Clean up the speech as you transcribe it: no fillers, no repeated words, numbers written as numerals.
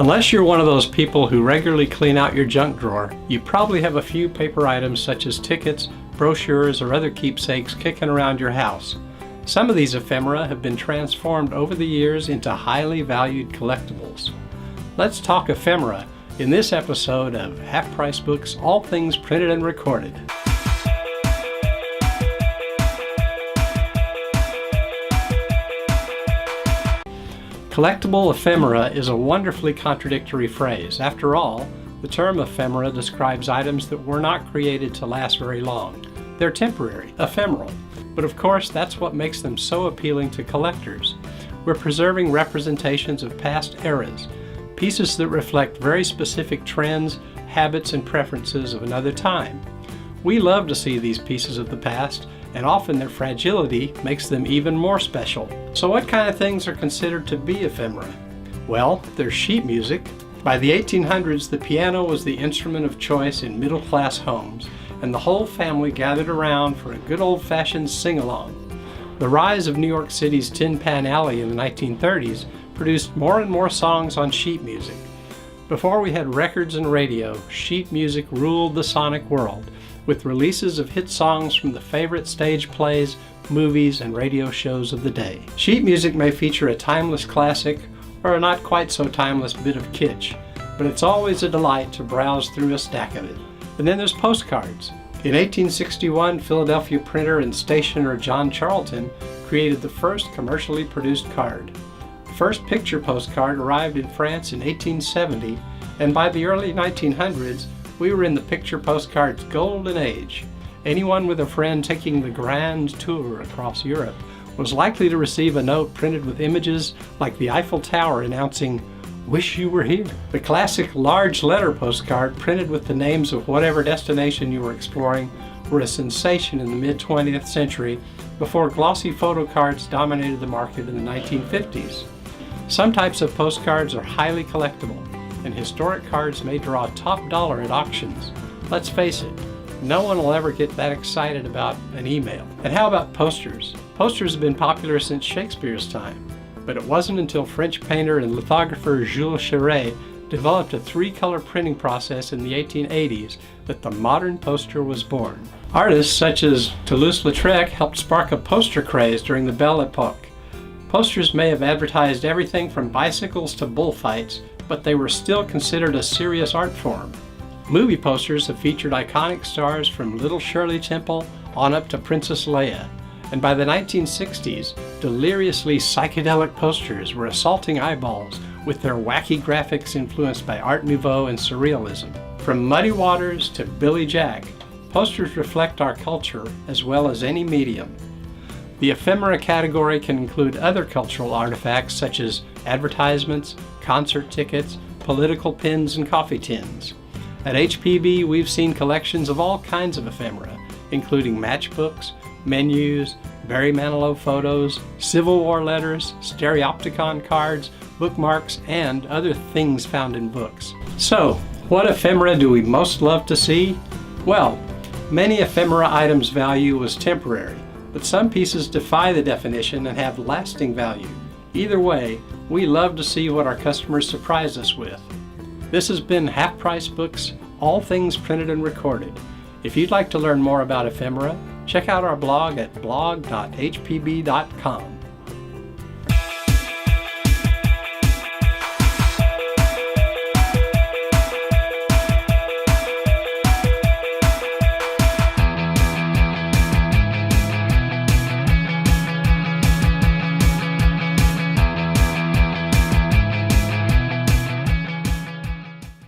Unless you're one of those people who regularly clean out your junk drawer, you probably have a few paper items such as tickets, brochures, or other keepsakes kicking around your house. Some of these ephemera have been transformed over the years into highly valued collectibles. Let's talk ephemera in this episode of Half Price Books, All Things Printed and Recorded. Collectible ephemera is a wonderfully contradictory phrase. After all, the term ephemera describes items that were not created to last very long. They're temporary, ephemeral. But of course, that's what makes them so appealing to collectors. We're preserving representations of past eras, pieces that reflect very specific trends, habits, and preferences of another time. We love to see these pieces of the past, and often their fragility makes them even more special. So what kind of things are considered to be ephemera? Well, there's sheet music. By the 1800s, the piano was the instrument of choice in middle-class homes, and the whole family gathered around for a good old-fashioned sing-along. The rise of New York City's Tin Pan Alley in the 1930s produced more and more songs on sheet music. Before we had records and radio, sheet music ruled the sonic world, with releases of hit songs from the favorite stage plays, movies, and radio shows of the day. Sheet music may feature a timeless classic or a not quite so timeless bit of kitsch, but it's always a delight to browse through a stack of it. And then there's postcards. In 1861, Philadelphia printer and stationer John Charlton created the first commercially produced card. The first picture postcard arrived in France in 1870, and by the early 1900s, we were in the picture postcard's golden age. Anyone with a friend taking the grand tour across Europe was likely to receive a note printed with images like the Eiffel Tower announcing, "Wish you were here." The classic large letter postcard printed with the names of whatever destination you were exploring were a sensation in the mid-20th century before glossy photo cards dominated the market in the 1950s. Some types of postcards are highly collectible, and historic cards may draw top dollar at auctions. Let's face it, no one will ever get that excited about an email. And how about posters? Posters have been popular since Shakespeare's time, but it wasn't until French painter and lithographer Jules Chéret developed a three-color printing process in the 1880s that the modern poster was born. Artists such as Toulouse-Lautrec helped spark a poster craze during the Belle Epoque. Posters may have advertised everything from bicycles to bullfights, but they were still considered a serious art form. Movie posters have featured iconic stars from Little Shirley Temple on up to Princess Leia. And by the 1960s, deliriously psychedelic posters were assaulting eyeballs with their wacky graphics influenced by Art Nouveau and Surrealism. From Muddy Waters to Billy Jack, posters reflect our culture as well as any medium. The ephemera category can include other cultural artifacts such as advertisements, concert tickets, political pins, and coffee tins. At HPB, we've seen collections of all kinds of ephemera, including matchbooks, menus, Barry Manilow photos, Civil War letters, stereopticon cards, bookmarks, and other things found in books. So, what ephemera do we most love to see? Well, many ephemera items' value was temporary, but some pieces defy the definition and have lasting value. Either way, we love to see what our customers surprise us with. This has been Half Price Books, All Things Printed and Recorded. If you'd like to learn more about ephemera, check out our blog at blog.hpb.com.